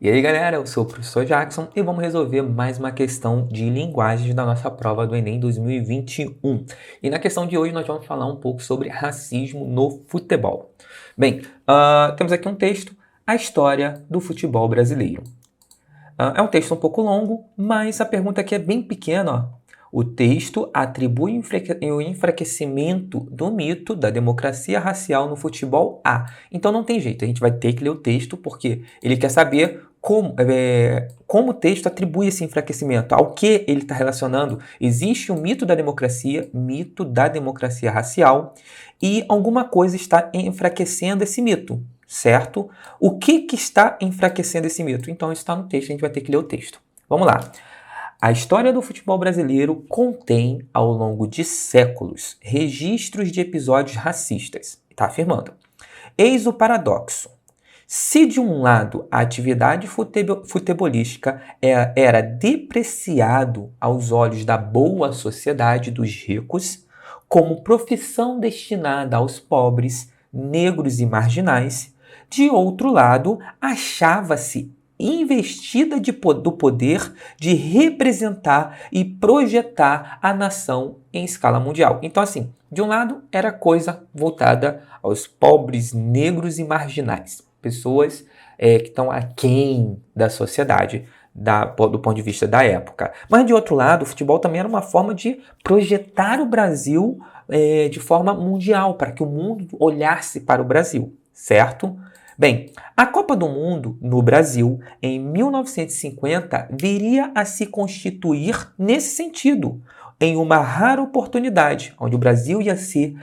E aí galera, eu sou o professor Jackson e vamos resolver mais uma questão de linguagens da nossa prova do Enem 2021. E na questão de hoje nós vamos falar um pouco sobre racismo no futebol. Bem, temos aqui um texto, a história do futebol brasileiro. É um texto um pouco longo, mas a pergunta aqui é bem pequena, ó. O texto atribui o enfraquecimento do mito da democracia racial no futebol a. Então não tem jeito, a gente vai ter que ler o texto porque ele quer saber como o texto atribui esse enfraquecimento, ao que ele está relacionando. Existe um mito da democracia racial, e alguma coisa está enfraquecendo esse mito, certo? O que está enfraquecendo esse mito? Então isso está no texto, a gente vai ter que ler o texto. Vamos lá. A história do futebol brasileiro contém, ao longo de séculos, registros de episódios racistas. Está afirmando. Eis o paradoxo. Se de um lado a atividade futebolística era depreciado aos olhos da boa sociedade dos ricos, como profissão destinada aos pobres, negros e marginais, de outro lado achava-se investida do poder de representar e projetar a nação em escala mundial. Então, assim, de um lado era coisa voltada aos pobres, negros e marginais, pessoas que estão aquém da sociedade, do ponto de vista da época. Mas, de outro lado, o futebol também era uma forma de projetar o Brasil de forma mundial, para que o mundo olhasse para o Brasil, certo? Bem, a Copa do Mundo no Brasil, em 1950, viria a se constituir nesse sentido, em uma rara oportunidade, onde o Brasil ia ser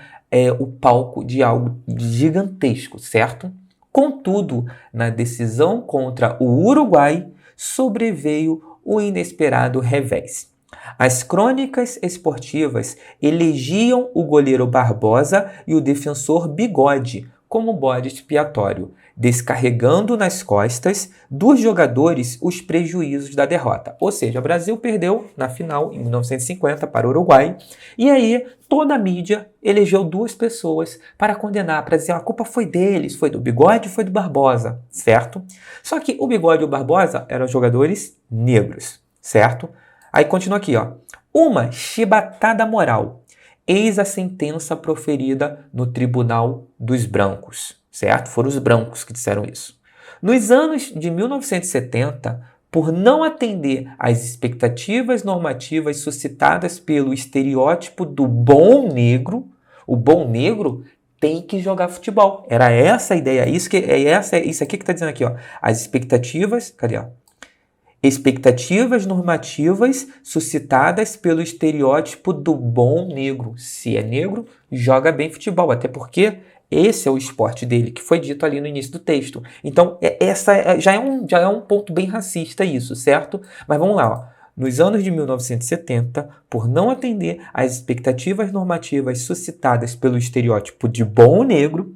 o palco de algo gigantesco, certo? Contudo, na decisão contra o Uruguai, sobreveio o inesperado revés. As crônicas esportivas elegiam o goleiro Barbosa e o defensor Bigode como bode expiatório, descarregando nas costas dos jogadores os prejuízos da derrota. Ou seja, o Brasil perdeu na final, em 1950, para o Uruguai, e aí toda a mídia elegeu duas pessoas para condenar, para dizer a culpa foi deles, foi do Bigode e foi do Barbosa, certo? Só que o Bigode e o Barbosa eram jogadores negros, certo? Aí continua aqui, ó. Uma chibatada moral. Eis a sentença proferida no Tribunal dos Brancos, certo? Foram os brancos que disseram isso. Nos anos de 1970, por não atender às expectativas normativas suscitadas pelo estereótipo do bom negro, o bom negro tem que jogar futebol. Era essa a ideia, isso aqui que está dizendo aqui, ó. As expectativas, cadê, ó? Expectativas normativas suscitadas pelo estereótipo do bom negro. Se é negro, joga bem futebol, até porque esse é o esporte dele, que foi dito ali no início do texto. Então, já é um ponto bem racista isso, certo? Mas vamos lá, ó. Nos anos de 1970, por não atender às expectativas normativas suscitadas pelo estereótipo de bom negro,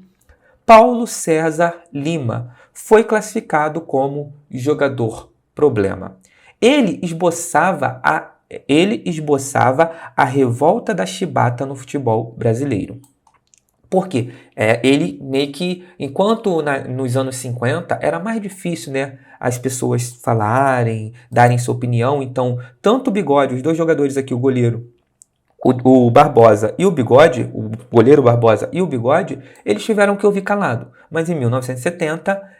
Paulo César Lima foi classificado como jogador problema. Ele esboçava a revolta da chibata no futebol brasileiro. Por quê? Ele meio que, enquanto nos anos 50 era mais difícil, né, as pessoas falarem, darem sua opinião, então tanto o Bigode, os dois jogadores aqui, o goleiro, o Barbosa e o Bigode, o goleiro Barbosa e o Bigode, eles tiveram que ouvir calado. Mas em 1970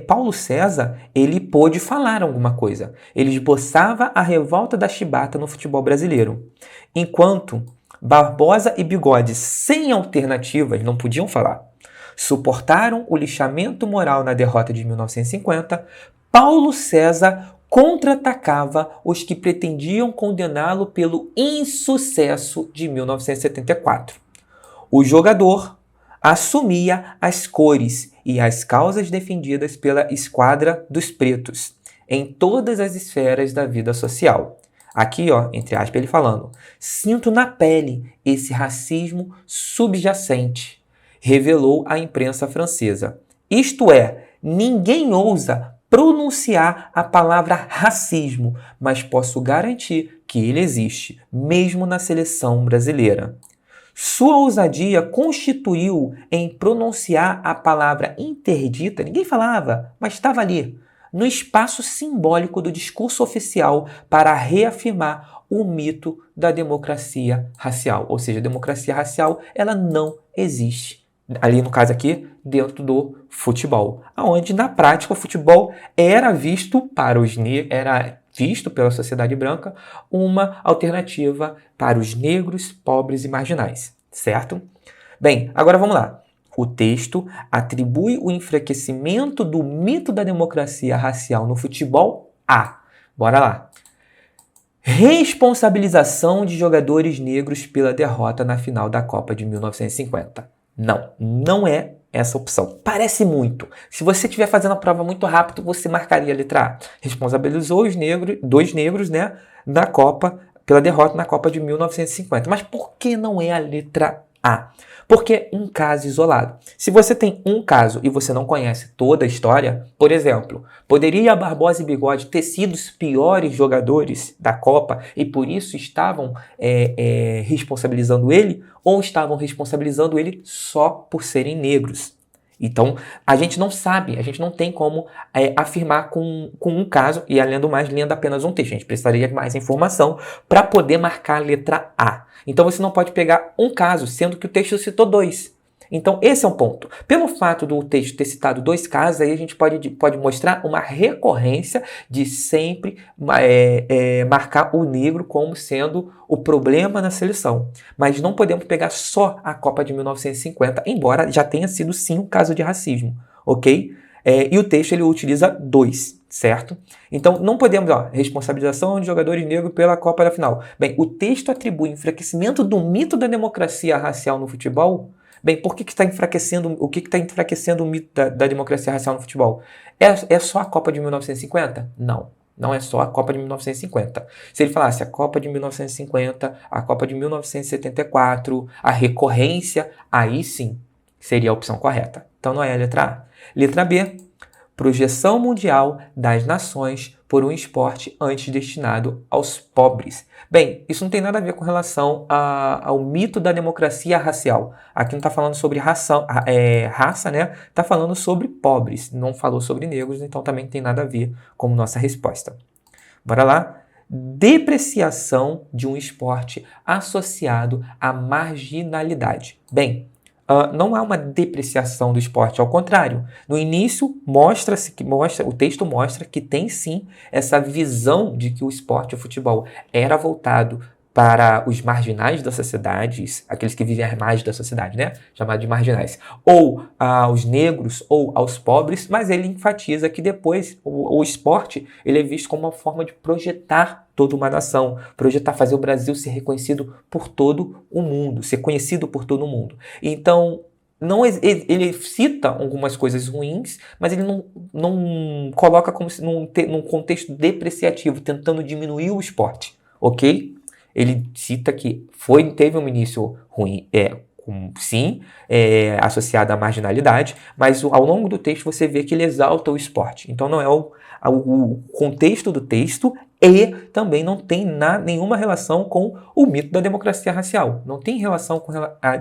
Paulo César, ele pôde falar alguma coisa. Ele esboçava a revolta da chibata no futebol brasileiro. Enquanto Barbosa e Bigode, sem alternativas, não podiam falar, suportaram o lixamento moral na derrota de 1950, Paulo César contra-atacava os que pretendiam condená-lo pelo insucesso de 1974. O jogador assumia as cores e as causas defendidas pela Esquadra dos Pretos em todas as esferas da vida social. Aqui, ó, entre aspas, ele falando: sinto na pele esse racismo subjacente, revelou a imprensa francesa. Isto é, ninguém ousa pronunciar a palavra racismo, mas posso garantir que ele existe, mesmo na seleção brasileira. Sua ousadia constituiu em pronunciar a palavra interdita, ninguém falava, mas estava ali, no espaço simbólico do discurso oficial para reafirmar o mito da democracia racial. Ou seja, a democracia racial ela não existe. Ali, no caso aqui, dentro do futebol. Onde, na prática, o futebol era visto pela sociedade branca uma alternativa para os negros, pobres e marginais. Certo? Bem, agora vamos lá. O texto atribui o enfraquecimento do mito da democracia racial no futebol a... Bora lá. Responsabilização de jogadores negros pela derrota na final da Copa de 1950. Não é essa opção. Parece muito. Se você estiver fazendo a prova muito rápido, você marcaria a letra A. Responsabilizou dois negros, né, pela derrota na Copa de 1950. Mas por que não é a letra A? Porque um caso isolado. Se você tem um caso e você não conhece toda a história, por exemplo, poderia Barbosa e Bigode ter sido os piores jogadores da Copa e por isso estavam responsabilizando ele, ou estavam responsabilizando ele só por serem negros? Então, a gente não sabe, a gente não tem como afirmar com um caso, e além do mais, lendo apenas um texto. A gente precisaria de mais informação para poder marcar a letra A. Então, você não pode pegar um caso, sendo que o texto citou dois. Então, esse é um ponto. Pelo fato do texto ter citado dois casos, aí a gente pode mostrar uma recorrência de sempre marcar o negro como sendo o problema na seleção. Mas não podemos pegar só a Copa de 1950, embora já tenha sido sim um caso de racismo, ok? E o texto ele utiliza dois, certo? Então, não podemos, responsabilização de jogadores negros pela Copa da final. Bem, o texto atribui enfraquecimento do mito da democracia racial no futebol. Bem, por que está enfraquecendo? O que está enfraquecendo o mito da democracia racial no futebol? É só a Copa de 1950? Não é só a Copa de 1950. Se ele falasse a Copa de 1950, a Copa de 1974, a recorrência, aí sim seria a opção correta. Então não é a letra A. Letra B, projeção mundial das nações por um esporte antes destinado aos pobres. Bem, isso não tem nada a ver com relação ao mito da democracia racial. Aqui não está falando sobre raça, né? Está falando sobre pobres. Não falou sobre negros, então também não tem nada a ver com nossa resposta. Bora lá? Depreciação de um esporte associado à marginalidade. Bem, não há uma depreciação do esporte, ao contrário. No início, o texto mostra que tem sim essa visão de que o esporte, o futebol, era voltado para os marginais da sociedade, aqueles que vivem à margem da sociedade, né? Chamado de marginais, ou aos negros, ou aos pobres, mas ele enfatiza que depois o esporte ele é visto como uma forma de projetar toda uma nação, fazer o Brasil ser reconhecido por todo o mundo, ser conhecido por todo o mundo. Então, ele cita algumas coisas ruins, mas ele não coloca como se num contexto depreciativo, tentando diminuir o esporte, ok? Ele cita que teve um início ruim, associado à marginalidade, mas ao longo do texto você vê que ele exalta o esporte. Então não é o contexto do texto e também não tem nenhuma relação com o mito da democracia racial. Não tem relação com...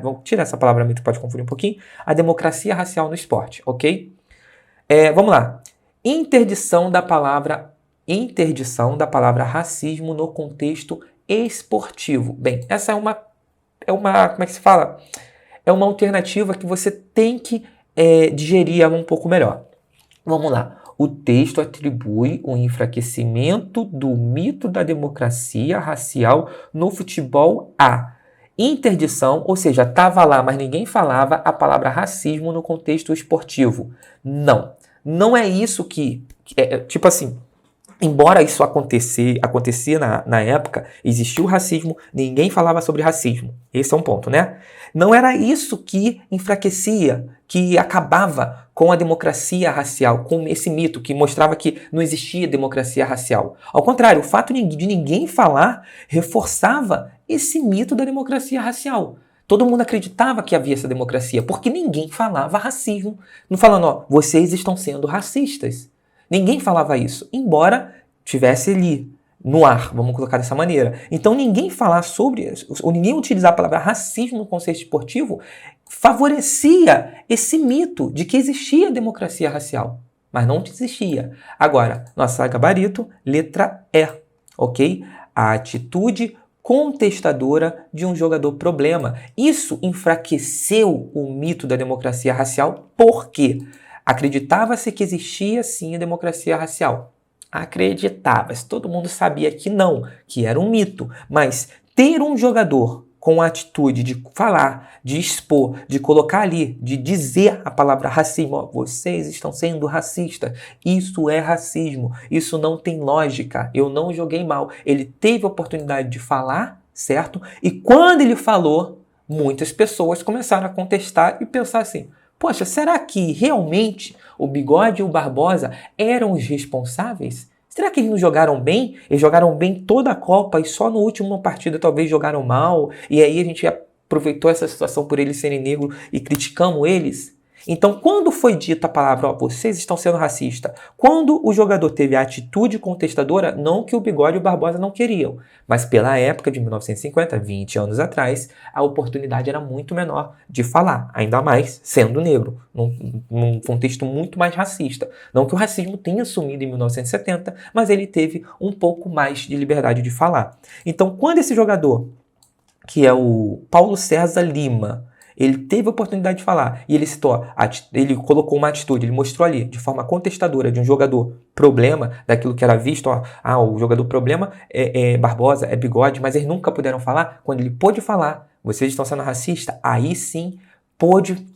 vamos tirar essa palavra mito, pode confundir um pouquinho. A democracia racial no esporte, ok? Vamos lá. Interdição da palavra racismo no contexto esportivo. Bem, essa é uma como é que se fala? É uma alternativa que você tem que digerir ela um pouco melhor. Vamos lá. O texto atribui o enfraquecimento do mito da democracia racial no futebol a interdição, ou seja, estava lá, mas ninguém falava a palavra racismo no contexto esportivo. Não é isso que... tipo assim, embora isso acontecia na época, existiu o racismo, ninguém falava sobre racismo. Esse é um ponto, né? Não era isso que enfraquecia, que acabava com a democracia racial, com esse mito que mostrava que não existia democracia racial. Ao contrário, o fato de ninguém falar reforçava esse mito da democracia racial. Todo mundo acreditava que havia essa democracia, porque ninguém falava racismo. Não falando, vocês estão sendo racistas. Ninguém falava isso, embora tivesse ali no ar, vamos colocar dessa maneira. Então ninguém falar sobre, ou ninguém utilizar a palavra racismo no contexto esportivo favorecia esse mito de que existia democracia racial. mas não existia. Agora, nosso gabarito, letra E, ok? A atitude contestadora de um jogador problema. Isso enfraqueceu o mito da democracia racial, porque acreditava-se que existia sim a democracia racial. Acreditava-se, todo mundo sabia que não, que era um mito, mas ter um jogador com a atitude de falar, de expor, de colocar ali, de dizer a palavra racismo, ó, vocês estão sendo racistas, isso é racismo, isso não tem lógica, eu não joguei mal. Ele teve a oportunidade de falar, certo? E quando ele falou, muitas pessoas começaram a contestar e pensar assim, poxa, será que realmente o Bigode e o Barbosa eram os responsáveis? Será que eles não jogaram bem? Eles jogaram bem toda a Copa e só no último partida talvez jogaram mal? E aí a gente aproveitou essa situação por eles serem negros e criticamos eles? Então, quando foi dita a palavra, ó, vocês estão sendo racistas, quando o jogador teve a atitude contestadora, não que o Bigode e o Barbosa não queriam, mas pela época de 1950, 20 anos atrás, a oportunidade era muito menor de falar, ainda mais sendo negro, num contexto muito mais racista. Não que o racismo tenha sumido em 1970, mas ele teve um pouco mais de liberdade de falar. Então, quando esse jogador, que é o Paulo César Lima, ele teve a oportunidade de falar e ele citou, ele colocou uma atitude, ele mostrou ali de forma contestadora de um jogador problema, daquilo que era visto, ó, o jogador problema é Barbosa, é Bigode, mas eles nunca puderam falar. Quando ele pôde falar, vocês estão sendo racistas, aí sim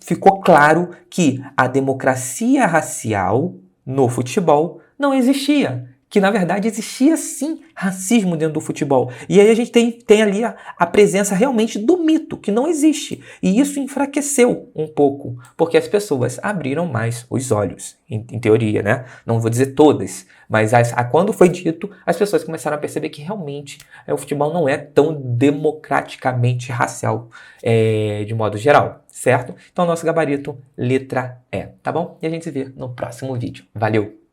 ficou claro que a democracia racial no futebol não existia. Que na verdade existia sim racismo dentro do futebol. E aí a gente tem ali a presença realmente do mito, que não existe. E isso enfraqueceu um pouco, porque as pessoas abriram mais os olhos, em teoria, né? Não vou dizer todas, mas quando foi dito, as pessoas começaram a perceber que realmente o futebol não é tão democraticamente racial, de modo geral, certo? Então nosso gabarito, letra E, tá bom? E a gente se vê no próximo vídeo. Valeu!